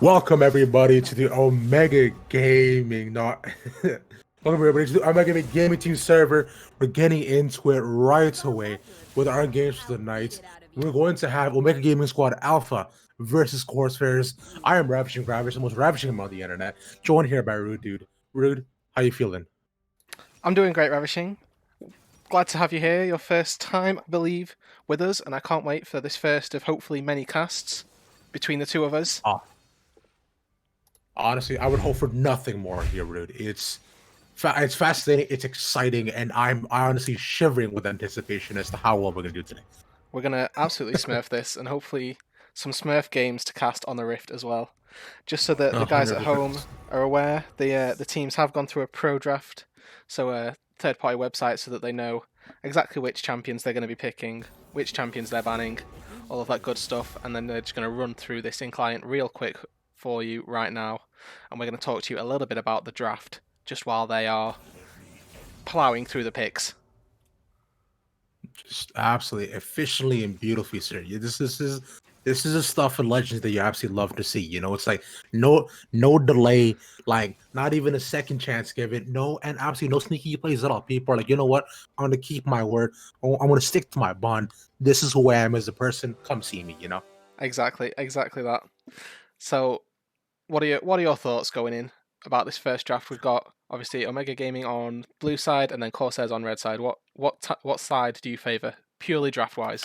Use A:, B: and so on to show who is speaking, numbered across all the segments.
A: Welcome everybody to the Omega Gaming, not welcome everybody to the Omega Gaming Team server. We're getting into it right away with our games for the night. We're going to have Omega Gaming Squad Alpha versus Corsairs. I am Ravishing Ravish, the most ravishing on the internet. Joined here by Rude Dude. Rude, how you feeling?
B: I'm doing great, Ravishing. Glad to have you here, your first time, I believe, with us, and I can't wait for this first of hopefully many casts between the two of us.
A: Honestly, I would hope for nothing more here, Rude. It's fascinating, it's exciting, and I'm honestly shivering with anticipation as to how well we're gonna do today.
B: We're going to absolutely smurf this, and hopefully some smurf games to cast on the Rift as well. Just so that the guys at home
A: 100%.
B: are aware, the teams have gone through a pro draft, so a third-party website, so that they know exactly which champions they're going to be picking, which champions they're banning, all of that good stuff, and then they're just going to run through this in client real quick for you right now, and we're going to talk to you a little bit about the draft just while they are plowing through the picks.
A: Just absolutely efficiently and beautifully, sir. This is the stuff in Legends that you absolutely love to see. You know, it's like no delay, like not even a second chance given. No, and absolutely no sneaky plays at all. People are like, you know what? I'm gonna keep my word. I'm gonna stick to my bond. This is who I am as a person. Come see me. You know.
B: Exactly that. So, what are your thoughts going in about this first draft? We've got obviously Omega Gaming on blue side and then Corsairs on red side. What side do you favour purely draft wise?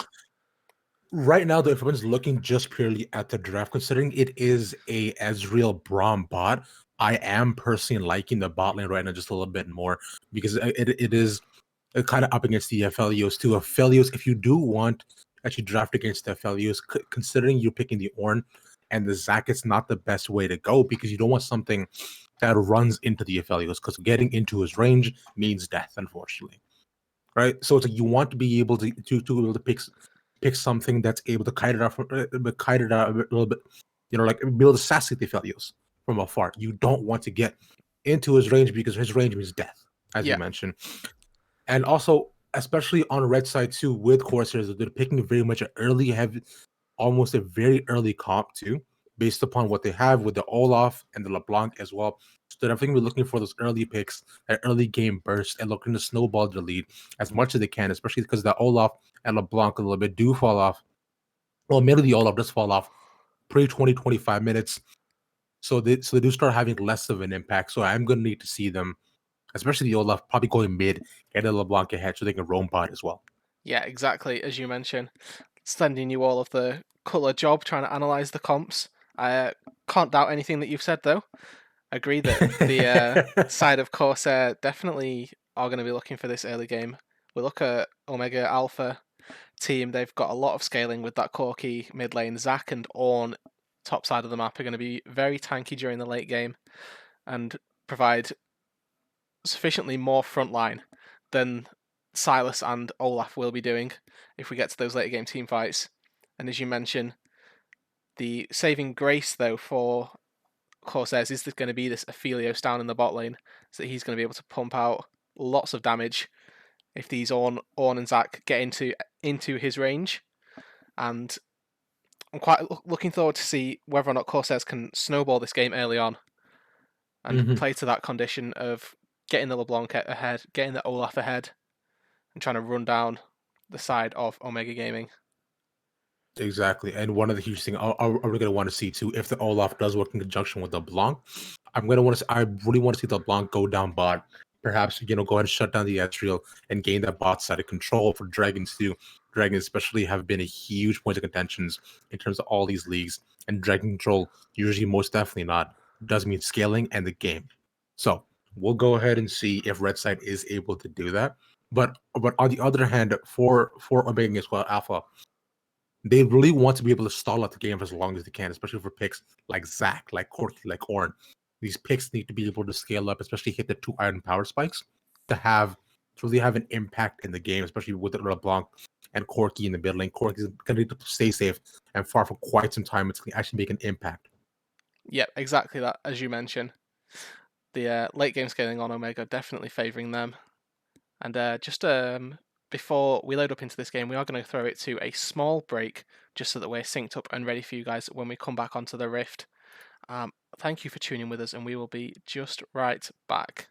A: Right now, though, if everyone's looking just purely at the draft, considering it is a Ezreal Braum bot, I am personally liking the bot lane right now just a little bit more because it is kind of up against the FLEOs too. FLEOs, if you do want to actually draft against the FLEOs, considering you're picking the Ornn and the Zac, it's not the best way to go because you don't want something that runs into the FLEOs because getting into his range means death, unfortunately. Right, so it's like you want to be able to be able to pick something that's able to kite it out, kite it out a little bit, you know, like be able to assassinate the Felios from afar. You don't want to get into his range because his range means death, as you
B: Yeah,
A: mentioned. And also, especially on red side too, with Corsairs, they're picking very much an early, heavy, almost a very early comp too, based upon what they have with the Olaf and the LeBlanc as well. So they're definitely looking for those early picks, that early game burst, and looking to snowball the lead as much as they can, especially because the Olaf and LeBlanc a little bit do fall off. Well, maybe the Olaf does fall off pre 20-25 minutes. So they do start having less of an impact. So I'm gonna need to see them, especially the Olaf, probably going mid, get a LeBlanc ahead so they can roam bot as well.
B: yeah, exactly as you mentioned. Sending you all of the colour job trying to analyse the comps. I can't doubt anything that you've said though. Agree that the side of Corsair definitely are going to be looking for this early game. We look at Omega Alpha team, they've got a lot of scaling with that Corki mid lane. Zac and Ornn, top side of the map, are going to be very tanky during the late game and provide sufficiently more frontline than Silas and Olaf will be doing if we get to those later game team fights. And as you mentioned, the saving grace though for Corsairs is going to be this Aphelios down in the bot lane, so that he's going to be able to pump out lots of damage if these Ornn and Zac get into his range. And I'm quite looking forward to see whether or not Corsairs can snowball this game early on and
A: Mhm.
B: play to that condition of getting the LeBlanc ahead, getting the Olaf ahead, and trying to run down the side of Omega Gaming.
A: Exactly. And one of the huge things are we going to want to see too, if the Olaf does work in conjunction with the Blanc, I really want to see the Blanc go down bot. Perhaps, you know, go ahead and shut down the Ezreal and gain that bot side of control for Dragons too. Dragons especially have been a huge point of contentions in terms of all these leagues. And Dragon Control, usually most definitely not, does mean scaling and the game. So we'll go ahead and see if Red Side is able to do that. But on the other hand, for Omega as well, Alpha, they really want to be able to stall out the game for as long as they can, especially for picks like Zac, like Corky, like Ornn. These picks need to be able to scale up, especially hit the 2 iron power spikes to really have an impact in the game, especially with the LeBlanc and Corky in the mid lane. Corky's going to need to stay safe and far for quite some time until he actually make an impact.
B: Yep, exactly that, as you mentioned. The late game scaling on Omega definitely favouring them. And just before we load up into this game, we are going to throw it to a small break just so that we're synced up and ready for you guys when we come back onto the Rift. Thank you for tuning with us, and we will be just right back.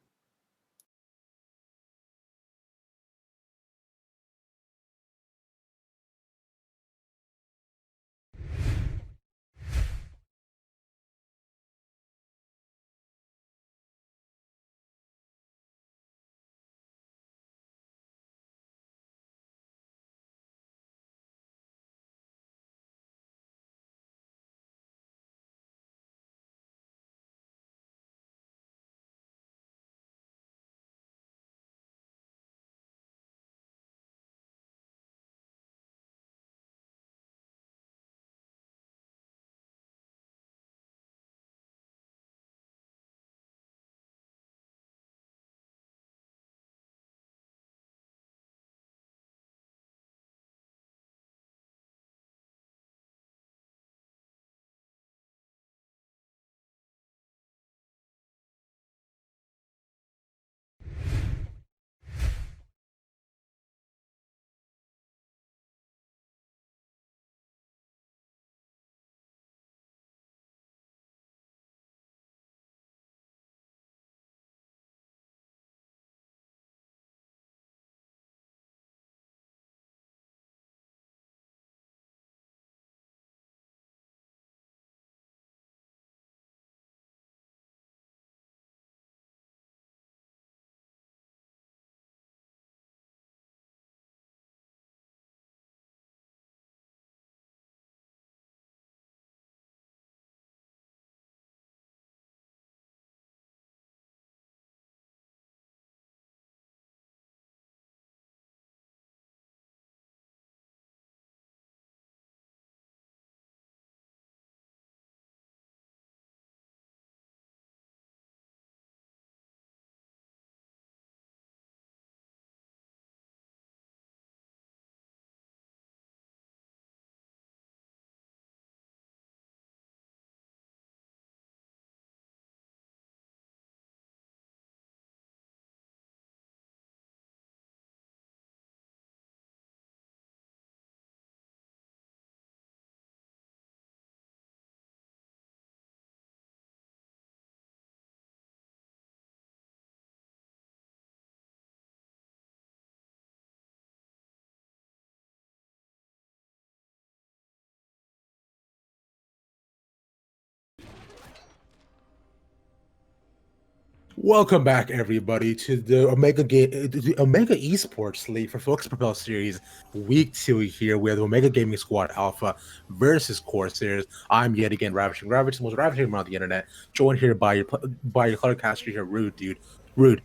A: Welcome back, everybody, to the Omega Esports League for Focus Propel Series Week 2 here. We have the Omega Gaming Squad Alpha versus Corsairs. I'm yet again Ravishing, the most ravishing around the internet, joined here by your colorcaster here, Rude, dude. Rude,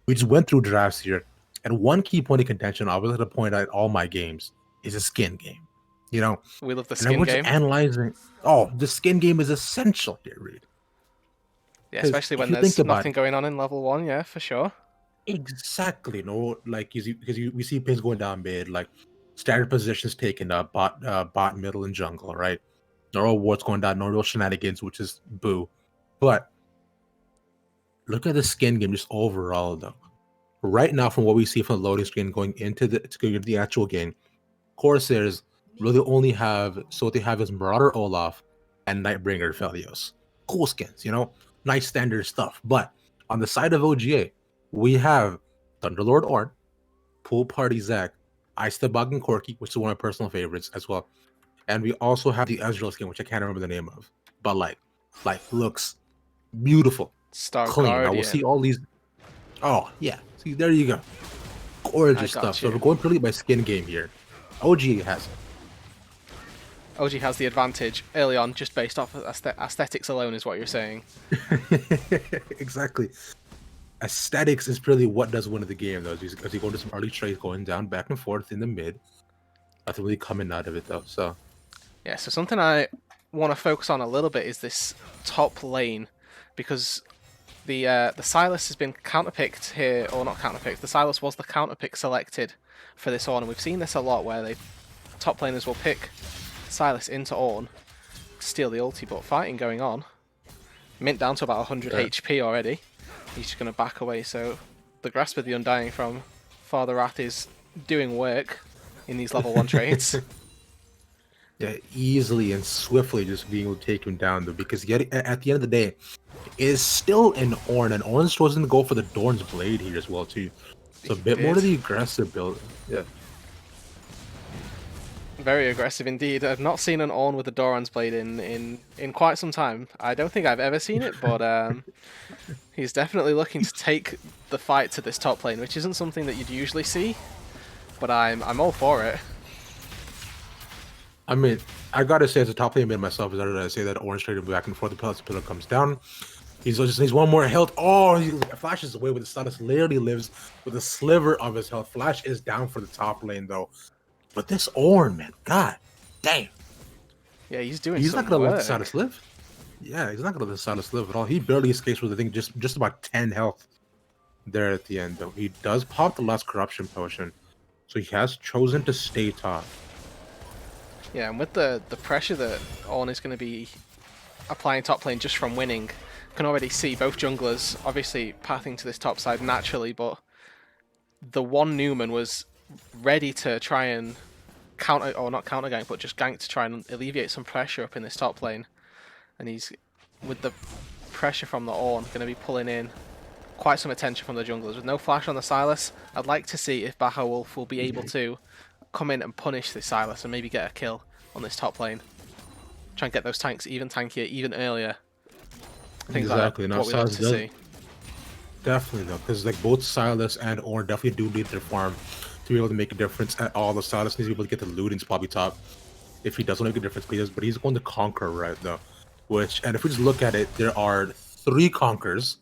A: we just went through drafts here, and one key point of contention I was going to point out all my games is a skin game. You know,
B: We love the
A: and
B: skin
A: everyone's just
B: game.
A: analyzing, oh, the skin game is essential here, Rude.
B: Yeah,
A: 'Cause
B: especially
A: if
B: when
A: you think
B: there's
A: about
B: nothing
A: it,
B: going on in level 1, yeah, for sure.
A: exactly, no, like because we see pins going down mid, like standard positions taken up, bot, middle, and jungle, right? No real wards going down, no real shenanigans, which is boo. But look at the skin game just overall, though. Right now, from what we see from the loading screen going into the actual game, Corsairs really only have so what they have is Marauder Olaf and Nightbringer Felios. Cool skins, nice standard stuff. But on the side of OGA, we have Thunderlord Ornn, Pool Party Zac, Ice Toboggan Corki, which is one of my personal favorites as well. And we also have the Ezreal skin, which I can't remember the name of, but like looks beautiful,
B: Star
A: clean. I will see
B: Guardian.
A: all these. Oh yeah, see there you go, gorgeous
B: got
A: stuff. So
B: you.
A: we're going purely by skin game here. OG has it.
B: OG has the advantage early on just based off of aesthetics alone, is what you're saying.
A: Exactly. Aesthetics is really what does win the game, though, because you go into some early trades going down back and forth in the mid. Nothing really coming out of it, though. So
B: Yeah, so something I want to focus on a little bit is this top lane, because the Sylas has been counterpicked here, or not counterpicked. The Sylas was the counterpick selected for this Ornn, and we've seen this a lot where top laners will pick Sylas into Ornn, steal the ulti, but fighting going on. Mint down to about 100 HP already. He's just going to back away, so the Grasp of the Undying from Father Wrath is doing work in these level 1 trades.
A: Yeah, easily and swiftly just being able to take him down though, because yet at the end of the day, it is still an Ornn, and Ornn's chosen to go for the Dorn's Blade here as well too. So a
B: He
A: bit more
B: did.
A: to the aggressive build. Yeah.
B: Very aggressive indeed. I've not seen an Ornn with a Doran's Blade in quite some time. I don't think I've ever seen it, but he's definitely looking to take the fight to this top lane, which isn't something that you'd usually see. But I'm all for it.
A: I mean, I gotta say, as a top lane mid myself, is that I say that Orange traded back and forth. The pillar comes down. He's just needs one more health. Oh, he flashes away with the status. Literally lives with a sliver of his health. Flash is down for the top lane though. But this Ornn, man, god damn.
B: Yeah, he's doing.
A: He's
B: some
A: not gonna
B: work.
A: let the status live. Yeah, he's not gonna let the status live at all. He barely escapes with I think just about 10 health there at the end though. He does pop the last corruption potion, so he has chosen to stay top.
B: Yeah, and with the pressure that Ornn is going to be applying top lane just from winning, can already see both junglers obviously pathing to this top side naturally, but the one Newman was ready to try and counter, or not counter gank, but just gank to try and alleviate some pressure up in this top lane. And he's, with the pressure from the Ornn, going to be pulling in quite some attention from the junglers. With no flash on the Sylas, I'd like to see if Baja Wolf will be able to come in and punish this Sylas and maybe get a kill on this top lane. Try and get those tanks even tankier, even earlier. I think
A: Exactly.
B: that's
A: Now
B: what we like
A: Sylas
B: to
A: does
B: see.
A: definitely though, because like both Sylas and Ornn definitely do need their farm to be able to make a difference at all. The Sylas needs to be able to get the loot and probably top if he doesn't make a difference, but he's going to conquer right though. Which, and if we just look at it, there are 3 conquers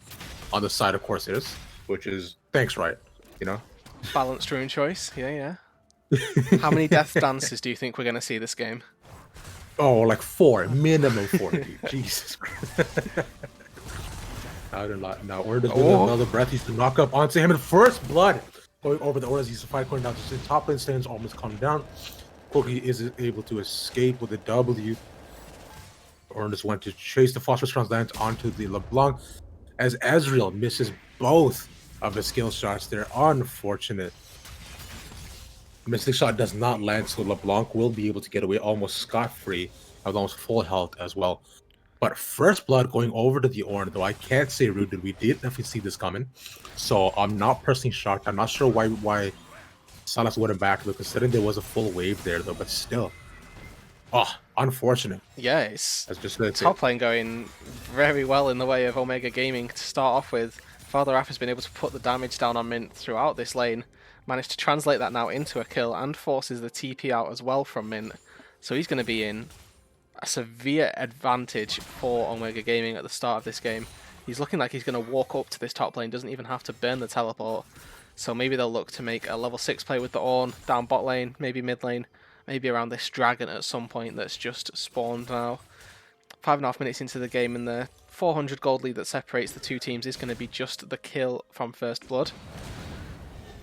A: on the side of Corsairs, which is thanks, right? You know,
B: Balanced rune choice, yeah. How many death dances do you think we're going to see this game?
A: oh, like 4, minimum 4. Dude. Jesus Christ. Now, Ornn does another breath. He's to knock up onto him in first blood. Going over the Ornn, he's to fight going down. So the top lane stands almost come down. Corki is able to escape with a W. Ornn just went to chase the phosphorus translands onto the LeBlanc as Ezreal misses both of his skill shots. They're unfortunate. Mystic Shot does not land, so LeBlanc will be able to get away almost scot-free with almost full health as well. But first blood going over to the Ornn, though I can't say rooted. We did definitely see this coming, so I'm not personally shocked. I'm not sure why Sylas wouldn't back though, considering there was a full wave there though. But still, oh, unfortunate.
B: Yeah, it's
A: That's just
B: top lane going very well in the way of Omega Gaming to start off with. Father Raph has been able to put the damage down on Mint throughout this lane, managed to translate that now into a kill, and forces the TP out as well from Mint. So he's going to be in a severe advantage for Omega Gaming at the start of this game. He's looking like he's going to walk up to this top lane, doesn't even have to burn the teleport. So maybe they'll look to make a level 6 play with the Ornn down bot lane, maybe mid lane, maybe around this dragon at some point that's just spawned now. 5.5 minutes into the game, and the 400 gold lead that separates the two teams is going to be just the kill from first blood.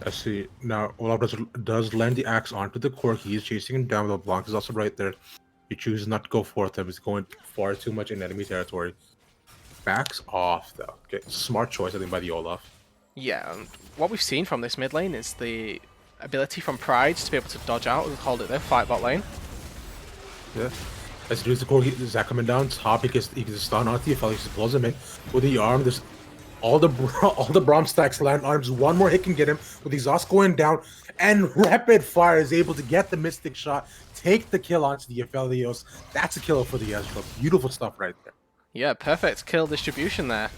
A: I see. Now, Olaf does land the axe onto the Corki. He's chasing him down. LeBlanc is also right there. He chooses not to go for him. He's going far too much in enemy territory. Backs off, though. Okay, smart choice, I think, by the Olaf.
B: Yeah, and what we've seen from this mid lane is the ability from Pride to be able to dodge out and hold it there, fight bot lane.
A: Yeah. As soon as the Corki is coming down top, he can stun onto the Felix, just blows him in with the arm. There's all the Braum stacks land arms. One more hit can get him with the exhaust going down, and rapid fire is able to get the Mystic Shot, take the kill onto the Aphelios. That's a kill for the Ezreal. Beautiful stuff right there.
B: Yeah, perfect kill distribution there.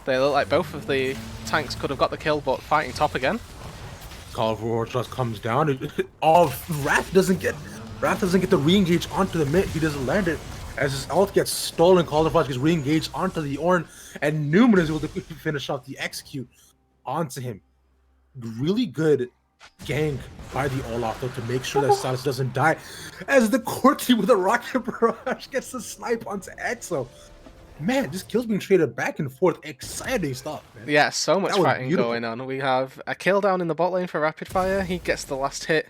B: They look like both of the tanks could have got the kill, but fighting top again.
A: Call for Wartrust comes down. Oh, Wrath doesn't get the re-engage onto the mid. He doesn't land it. As his ult gets stolen, Call for gets re-engaged onto the Ornn, and Newman is able to quickly finish off the execute onto him. Really good gank by the Olaf though to make sure that Sylas doesn't die. As the Corki with a rocket barrage gets the snipe onto Exo. Man, this kill's being traded back and forth. Exciting stuff, man.
B: Yeah, so much
A: That was
B: fighting
A: beautiful.
B: going on. We have a kill down in the bot lane for Rapid Fire. He gets the last hit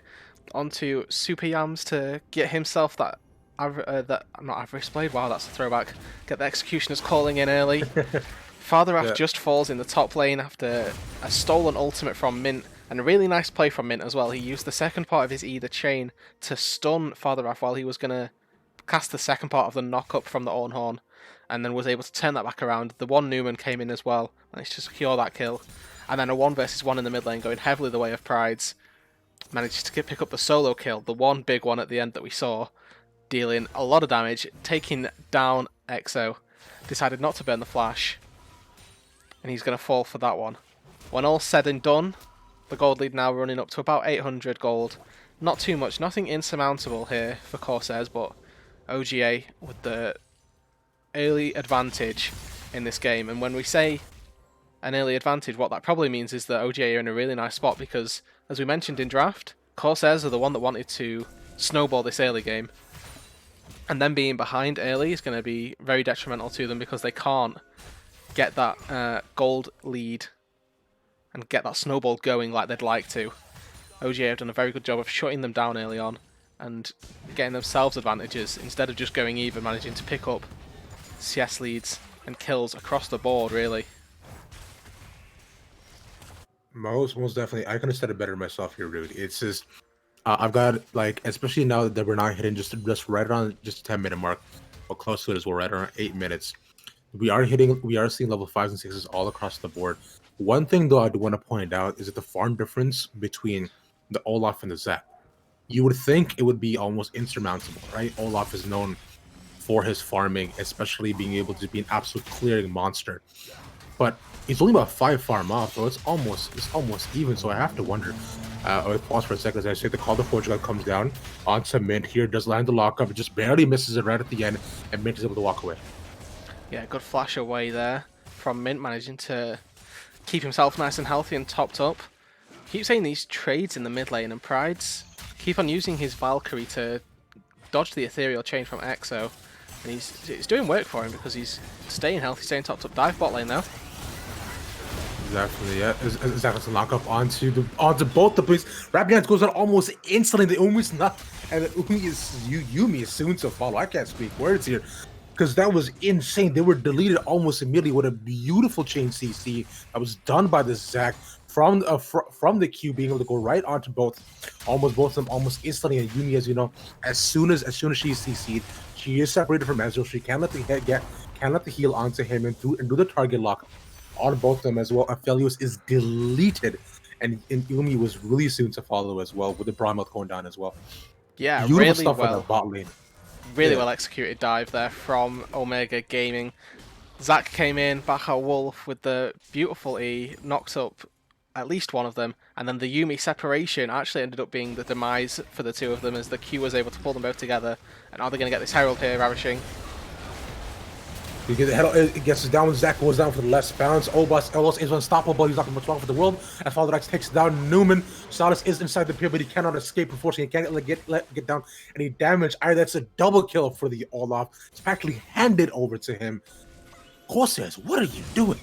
B: onto Super Yams to get himself that not Avarice Blade. Wow, that's a throwback. Get the Executioners calling in early. Father Raph just falls in the top lane after a stolen ultimate from Mint, and a really nice play from Mint as well. He used the second part of his Either chain to stun Father Raph while he was gonna cast the second part of the knock up from the Orn Horn, and then was able to turn that back around. The one Newman came in as well, managed to secure that kill, and then a 1 versus 1 in the mid lane, going heavily the way of Pride's. Managed to pick up the solo kill, the one big one at the end that we saw, dealing a lot of damage, taking down EXO. Decided not to burn the flash, and he's going to fall for that one. When all's said and done, the gold lead now running up to about 800 gold. Not too much, nothing insurmountable here for Corsairs, but OGA with the early advantage in this game. And when we say an early advantage, what that probably means is that OGA are in a really nice spot because, as we mentioned in draft, Corsairs are the one that wanted to snowball this early game. And them being behind early is going to be very detrimental to them because they can't get that gold lead and get that snowball going like they'd like to. OGA have done a very good job of shutting them down early on and getting themselves advantages instead of just going even, managing to pick up CS leads and kills across the board, really.
A: Most definitely. I couldn't have said it better myself here, Rude. It's just I've got, like, especially now that we're not hitting just right around just 10-minute mark, or close to it as well, right around 8 minutes. We are seeing level 5s and 6s all across the board. One thing though I do want to point out is that the farm difference between the Olaf and the Zac. You would think it would be almost insurmountable, right? Olaf is known for his farming, especially being able to be an absolute clearing monster. But he's only about 5 farm off, so it's almost even. So I have to wonder. I'll pause for a second as I say the Call to Portugal comes down onto Mint here, does land the lockup, just barely misses it right at the end, and Mint is able to walk away.
B: Yeah, good flash away there from Mint, managing to keep himself nice and healthy and topped up. Keep saying these trades in the mid lane, and Pride's keep on using his Valkyrie to dodge the ethereal chain from EXO, and it's doing work for him because he's staying healthy, staying topped up. Dive bot lane though.
A: Exactly, yeah. Exactly, to lock up onto both the plays. Rapid goes out almost instantly. The Umi's not, and the Yumi is soon to follow. I can't speak words here, because that was insane. They were deleted almost immediately with a beautiful chain CC that was done by the Zac from the Q, being able to go right onto both of them almost instantly. And Yumi, as you know, as soon as she's CC'd, she is separated from Ezreal. She can't let the heal onto him and do the target lock on both of them as well. Aphelios is deleted, and Yumi was really soon to follow as well, with the Brimouth going down as well.
B: Yeah,
A: beautiful
B: really
A: stuff
B: well.
A: on the bot lane.
B: Really well executed dive there from Omega Gaming. Zac came in, Baja Wolf with the beautiful E, knocked up at least one of them, and then the Yumi separation actually ended up being the demise for the two of them as the Q was able to pull them both together. And are they going to get this Herald here, Ravishing?
A: It gets down. Zac goes down for the last bounce. Elbas is unstoppable. He's not much longer for the world. And Father X takes down Newman. Salas is inside the pit, but he cannot escape. Unfortunately, he can't get down any damage. Either that's a double kill for the Olaf. It's practically handed over to him. Corsairs, what are you doing?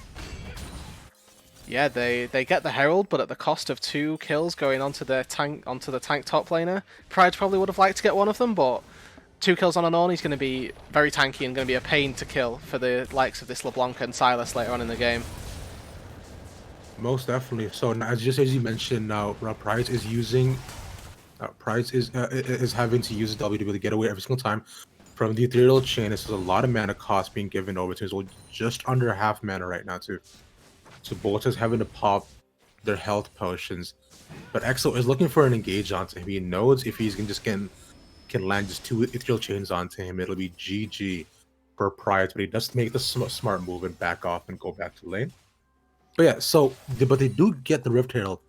B: Yeah, they get the Herald, but at the cost of 2 kills going onto the tank top laner. Pride probably would have liked to get one of them, but 2 kills on an Ornn, he's going to be very tanky and going to be a pain to kill for the likes of this LeBlanc and Silas later on in the game.
A: Most definitely. So as you mentioned, now Price is using, is having to use W to be able to get away every single time from the ethereal chain. This is a lot of mana cost being given over to him. So just under half mana right now too. So both is having to pop their health potions, but EXO is looking for an engage onto him. He knows if he's can land just 2 ethereal chains onto him, it'll be GG for Pride, but he does make the smart move and back off and go back to lane. But yeah, but they do get the Rift Herald,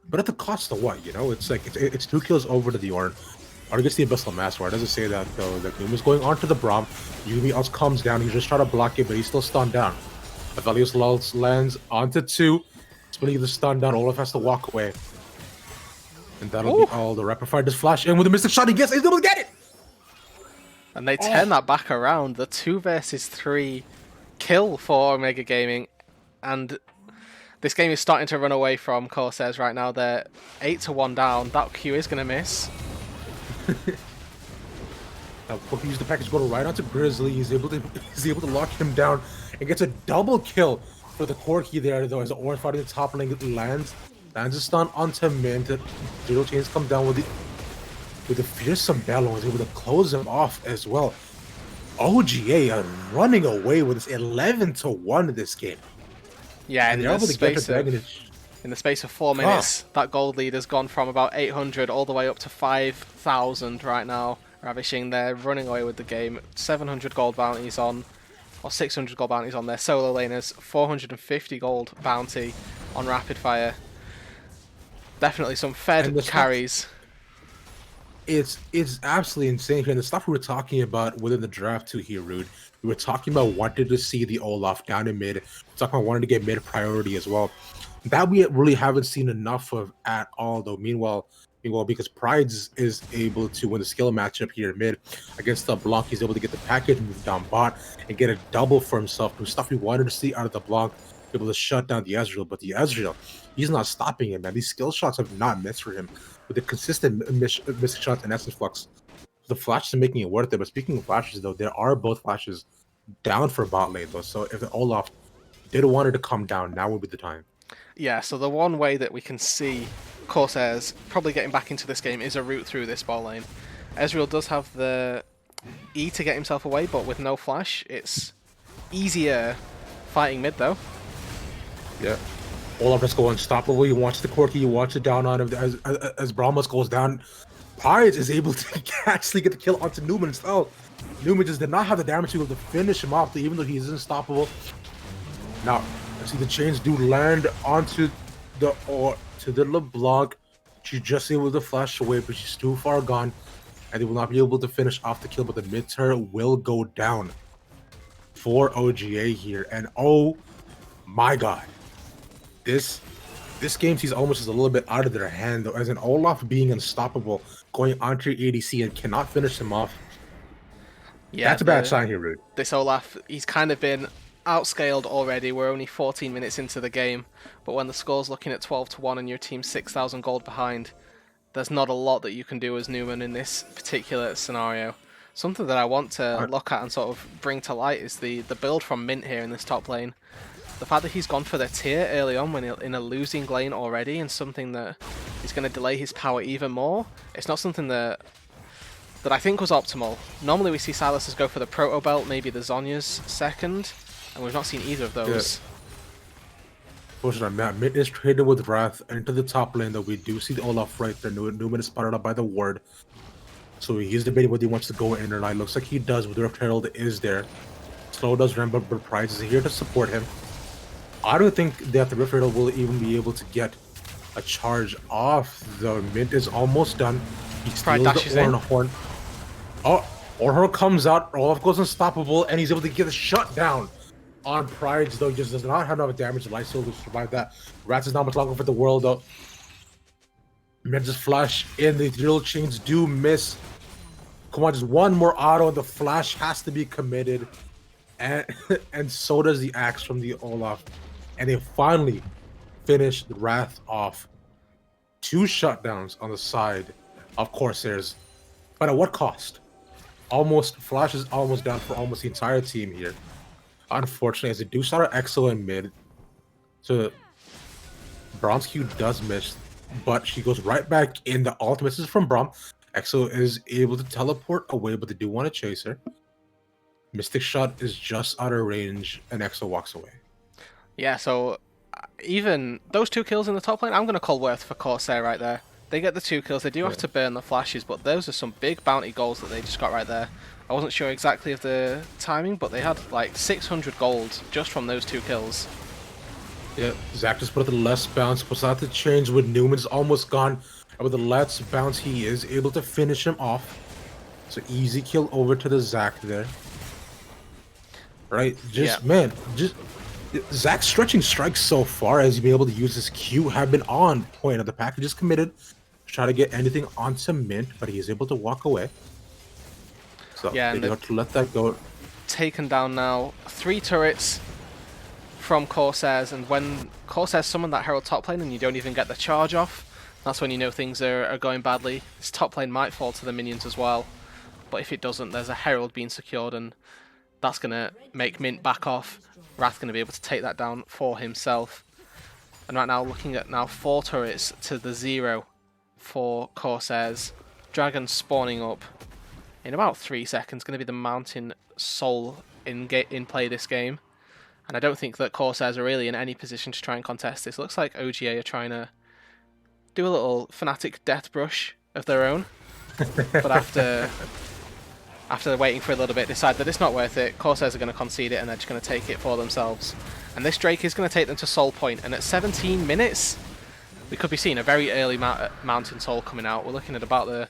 A: but at the cost of what? You know, it's like it's 2 kills over to the Ornn. Or gets the Abyssal Master. It doesn't say that though. The Doom is going onto the Braum. Yumi else comes down. He's just trying to block it, but he's still stunned down. Aphelios lands onto 2. Spinning the stun down. Olaf has to walk away. And that'll be all. The Rapid Fire just flash in with a mystic shot. He's able to get it!
B: And they turn that back around. The 2 versus 3 kill for Omega Gaming. And this game is starting to run away from Corsairs right now. They're 8-1 down. That Q is going to miss.
A: Now, Booker used the package go right onto Grizzly. He's able to lock him down and gets a double kill for the core key there, though, as the Ornn fighting the top lane lands a stun onto Mint. Zero Chains come down with with the fearsome battle was able to close him off as well. OGA are running away with this 11-1 in this game.
B: Yeah,
A: And they're able to get the dragon.
B: in the space of 4
A: God.
B: minutes, that gold lead has gone from about 800 all the way up to 5,000 right now. Ravishing, they're running away with the game. 700 gold bounties on, or 600 gold bounties on their solo laners. 450 gold bounty on rapid fire. Definitely some fed carries.
A: It's absolutely insane here. And the stuff we were talking about within the draft too here, Rude. We were talking about wanting to see the Olaf down in mid. We're talking about wanting to get mid priority as well. That we really haven't seen enough of at all, though. Meanwhile, because Prides is able to win the skill matchup here in mid against the Blanc, he's able to get the package, move down bot, and get a double for himself. The stuff we wanted to see out of the Blanc, able to shut down the Ezreal. But the Ezreal, he's not stopping him, man. These skill shots have not missed for him. With the consistent missing shots and essence flux, the flashes are making it worth it. But speaking of flashes, though, there are both flashes down for bot lane, though. So if the Olaf did want it to come down, now would be the time.
B: Yeah, so the one way that we can see Corsairs probably getting back into this game is a route through this bot lane. Ezreal does have the E to get himself away, but with no flash, it's easier fighting mid, though.
A: Yeah. Olaf just go unstoppable. You watch the Corki, you watch it down on him as Brahmas goes down. Pirates is able to actually get the kill onto Newman as well. Newman just did not have the damage to be able to finish him off, even though he's unstoppable. Now, I see the chains do land onto the LeBlanc. She's just able to flash away, but she's too far gone, and they will not be able to finish off the kill. But the mid turret will go down for OGA here, and oh my god, this game sees almost as a little bit out of their hand, though, as an Olaf being unstoppable, going onto your ADC and cannot finish him off. Yeah, that's a bad sign here, Rude.
B: This Olaf, he's kind of been outscaled already. We're only 14 minutes into the game, but when the score's looking at 12-1 and your team's 6,000 gold behind, there's not a lot that you can do as Newman in this particular scenario. Something that I want to look at and sort of bring to light is the build from Mint here in this top lane. The fact that he's gone for the tier early on when in a losing lane already, and something that is going to delay his power even more, it's not something that I think was optimal. Normally we see Silas's go for the Proto Belt, maybe the Zhonya's second, and we've not seen either of those.
A: Yeah. Mint is traded with Wrath into the top lane, though we do see the Olaf right there. Newman is spotted up by the ward. So he's debating whether he wants to go in or not. Looks like he does, with the Rift Herald is there. Slow does run, but Price is here to support him. I don't think that the Rift Herald will even be able to get a charge off. The Mint is almost done. He steals the Horn. Oh, Orhor comes out, Olaf goes unstoppable, and he's able to get a shutdown on Prides, though he just does not have enough damage. Lifesteal to survive that. Rats is not much longer for the world, though. Mint just flash in, the drill chains do miss. Come on, just one more auto, the flash has to be committed. And and so does the axe from the Olaf. And they finally finish the Wrath off. 2 shutdowns on the side of Corsairs. But at what cost? Flash is almost down for almost the entire team here. Unfortunately, as they do start an Exo in mid, so Braum's Q does miss, but she goes right back in. The ultimate is from Braum. Exo is able to teleport away, but they do want to chase her. Mystic Shot is just out of range, and Exo walks away.
B: Yeah, so even those 2 kills in the top lane, I'm going to call worth for Corsair right there. They get the 2 kills. They do have to burn the flashes, but those are some big bounty goals that they just got right there. I wasn't sure exactly of the timing, but they had like 600 gold just from those 2 kills.
A: Yeah, Zach just put the less bounce, was not to change with Newman's almost gone. And with the less bounce, he is able to finish him off. So easy kill over to the Zach there. Right, Zach's stretching strikes so far as he's been able to use his Q have been on point. The package is committed to try to get anything onto Mint, but he is able to walk away. So
B: yeah,
A: they have to let that go.
B: Taken down now 3 turrets from Corsairs, and when Corsairs summon that Herald top lane and you don't even get the charge off, that's when you know things are going badly. This top lane might fall to the minions as well, but if it doesn't, there's a Herald being secured, and that's going to make Mint back off. Wrath going to be able to take that down for himself. And right now, looking at 4 turrets to the 0 for Corsairs. Dragon spawning up in about 3 seconds. Going to be the Mountain Soul in play this game. And I don't think that Corsairs are really in any position to try and contest this. Looks like OGA are trying to do a little Fnatic death brush of their own. But after waiting for a little bit, decide that it's not worth it. Corsairs are going to concede it and they're just going to take it for themselves. And this Drake is going to take them to Soul Point. And at 17 minutes, we could be seeing a very early Mountain Soul coming out. We're looking at about the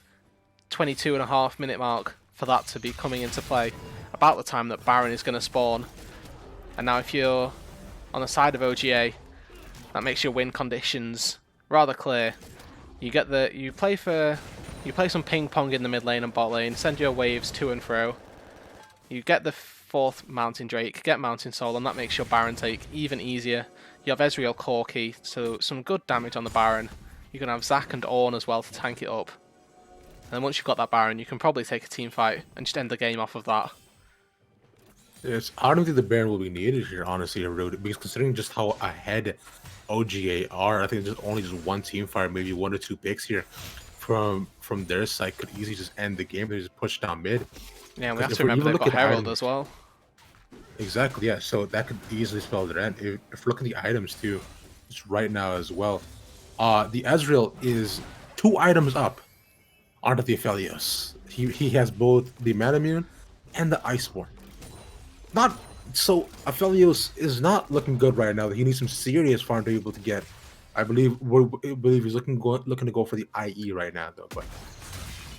B: 22.5 minute mark for that to be coming into play. About the time that Baron is going to spawn. And now if you're on the side of OGA, that makes your win conditions rather clear. You play some ping pong in the mid lane and bot lane, send your waves to and fro. You get the 4th Mountain Drake, get Mountain Soul, and that makes your Baron take even easier. You have Ezreal Corki, so some good damage on the Baron. You're going to have Zac and Ornn as well to tank it up. And then once you've got that Baron, you can probably take a team fight and just end the game off of that.
A: Yes, I don't think the Baron will be needed here, honestly, because considering just how ahead OGA are, I think there's only just one team fight, maybe 1 or 2 picks here from their side could easily just end the game. They just push down mid.
B: Yeah, and we have to remember they've got Herald as well.
A: Exactly, yeah. So that could easily spell their end. If we look at the items too, just right now as well, the Ezreal is 2 items up onto the Aphelios. He has both the Manamune and the Iceborne. Not so Aphelios is not looking good right now. He needs some serious farm to be able to get. I believe he's looking to go for the IE right now though. But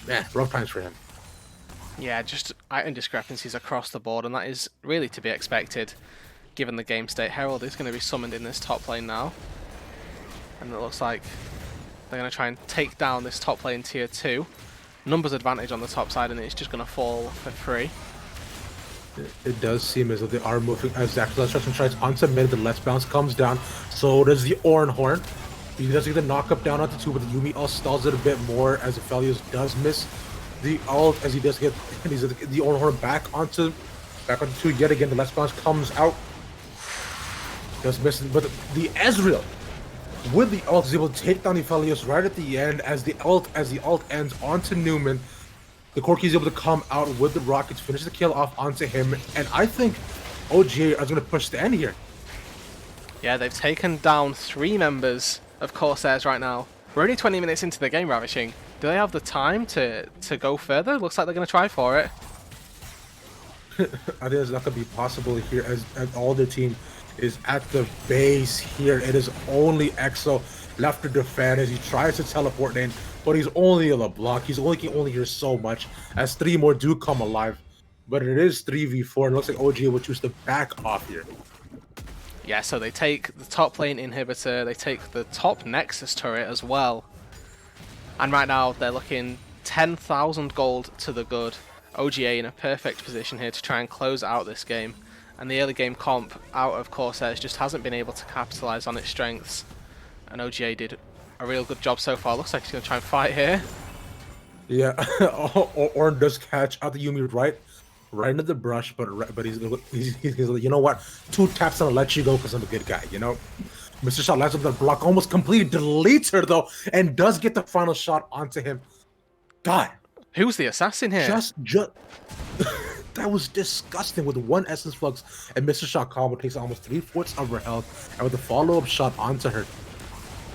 A: man, rough times for him.
B: Yeah, just item discrepancies across the board, and that is really to be expected given the game state. Herald is going to be summoned in this top lane now, and it looks like they're going to try and take down this top lane tier 2. Numbers advantage on the top side, and it's just going to fall for free.
A: It does seem as though they are moving as Zac tries onto mid. The Let's Bounce comes down. So does the Ornn Horn. He does get the knockup down onto 2, but the Yuumi all stalls it a bit more as Aphelios does miss the ult as he does get the Ornn Horn back onto 2 yet again. The Let's Bounce comes out. Does miss it, but the Ezreal with the ult is able to take down the Aphelios right at the end as the ult ends onto Newman. The Corki is able to come out with the rockets, finish the kill off onto him, and I think OGA are going to push the end here.
B: Yeah, they've taken down 3 members of Corsairs right now. We're only 20 minutes into the game, Ravishing. Do they have the time to go further? Looks like they're going to try for it.
A: I think it's not going to be possible here as all their team is at the base here. It is only EXO left to defend as he tries to teleport in, but he's only a LeBlanc. He's only can only hear so much as 3 more do come alive. But it is 3v4 and it looks like OGA will choose to back off here.
B: Yeah, so they take the top lane inhibitor, they take the top Nexus turret as well. And right now they're looking 10,000 gold to the good. OGA in a perfect position here to try and close out this game. And the early game comp out of Corsairs just hasn't been able to capitalize on its strengths. And OGA did a real good job so far. Looks like he's going to try and fight here.
A: Yeah, Ornn does catch out the Yuumi right into the brush, but he's like, you know what? 2 taps and I'll let you go because I'm a good guy, you know? Mr. Shot lands up the block, almost completely deletes her though, and does get the final shot onto him. God.
B: Who's the assassin here?
A: Just that was disgusting with 1 Essence Flux, and Mr. Shot combo takes almost 3/4 of her health, and with the follow-up shot onto her,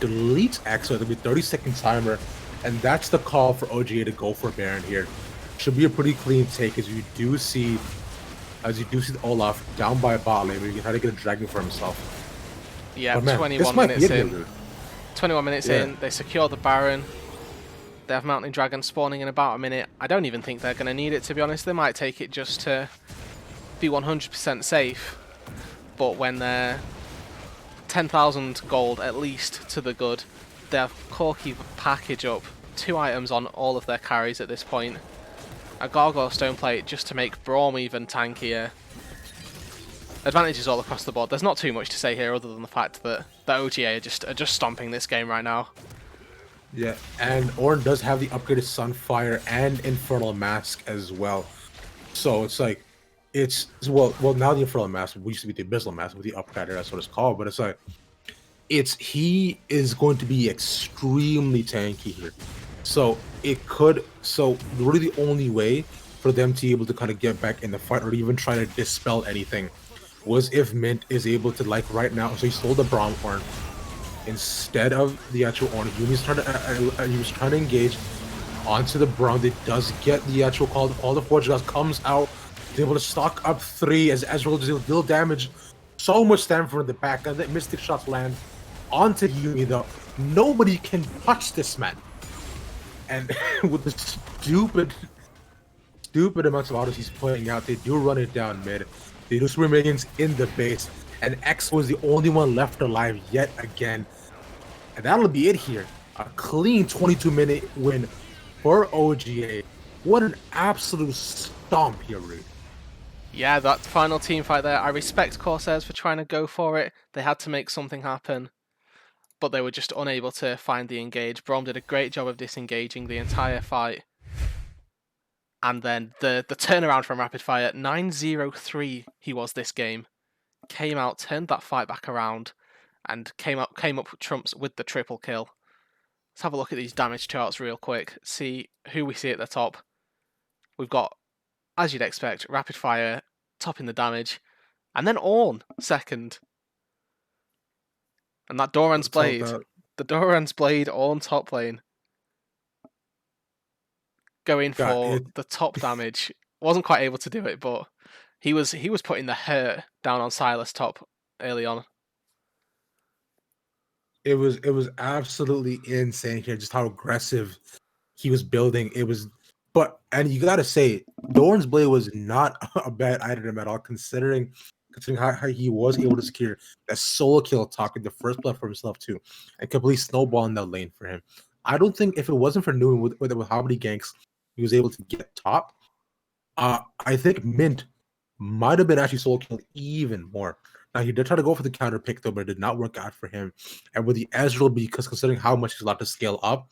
A: deletes EXO. There'll be 30-second timer, and that's the call for OGA to go for Baron here. Should be a pretty clean take as you do see the Olaf down by a bot lane, where you can try to get a dragon for himself.
B: Yeah,
A: man,
B: 21 minutes in. 21 minutes
A: Yeah.
B: in, they secure the Baron. They have Mountain Dragon spawning in about a minute. I don't even think they're going to need it, to be honest. They might take it just to be 100% safe. But when they're 10,000 gold at least to the good, they have Corki package up 2 items on all of their carries at this point. A Gargoyle Stone Plate just to make Braum even tankier. Advantages all across the board. There's not too much to say here other than the fact that the OGA are just stomping this game right now.
A: Yeah, and Ornn does have the upgraded Sunfire and Infernal Mask as well. So it's like, well now the Infernal Mask, we used to be the Abyssal Mask with the upgrader, that's what it's called, but it's like, he is going to be extremely tanky here. So it could. So really, the only way for them to be able to kind of get back in the fight or even try to dispel anything was if Mint is able to, like, right now. So he stole the Braum horn instead of the actual horn. He was trying to engage onto the Braum. It does get the actual call. All the Forge Gods comes out. He's able to stock up 3 as Ezreal does deal damage. So much damage from the back, and the Mystic shots land onto Yumi though. Nobody can touch this man. And with the stupid amounts of autos he's putting out, they do run it down mid. They do super minions in the base, and X was the only one left alive yet again. And that'll be it here. A clean 22-minute win for OGA. What an absolute stomp here, Rude.
B: Yeah, that final team fight there. I respect Corsairs for trying to go for it. They had to make something happen, but they were just unable to find the engage. Braum did a great job of disengaging the entire fight. And then the turnaround from Rapid Fire, 9-0-3 he was this game. Came out, turned that fight back around, and came up with trumps with the triple kill. Let's have a look at these damage charts real quick, see who we see at the top. We've got, as you'd expect, Rapid Fire topping the damage, and then Ornn second. And that Doran's Blade, the Doran's Blade Ornn top lane, going for the top damage. Wasn't quite able to do it, but he was putting the hurt down on Silas top early on.
A: It was absolutely insane here, just how aggressive he was building. And you gotta say, Doran's Blade was not a bad item at all, considering how he was able to secure that solo kill top in the first blood for himself too, and completely snowball in that lane for him. I don't think if it wasn't for Ewin with how many ganks he was able to get top, I think Mint might have been actually solo killed even more. Now he did try to go for the counter pick though, but it did not work out for him. And with the Ezreal, because considering how much he's allowed to scale up,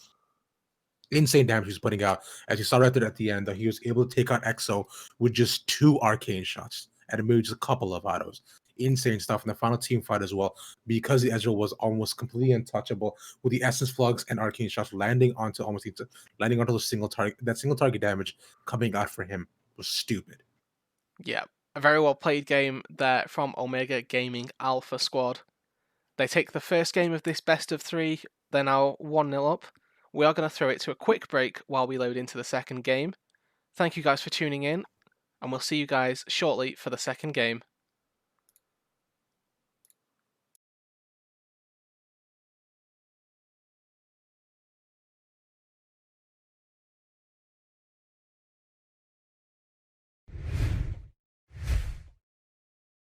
A: insane damage he's putting out. As you saw right there at the end, that he was able to take out EXO with just 2 arcane shots and maybe just a couple of autos. Insane stuff in the final team fight as well, because the Ezreal was almost completely untouchable with the essence slugs and arcane shots landing onto the single target. That single target damage coming out for him was stupid.
B: Yeah, a very well played game there from Omega Gaming Alpha Squad. They take the first game of this best of 3. They're now 1-0 up. We are going to throw it to a quick break while we load into the second game. Thank you guys for tuning in, and we'll see you guys shortly for the second game.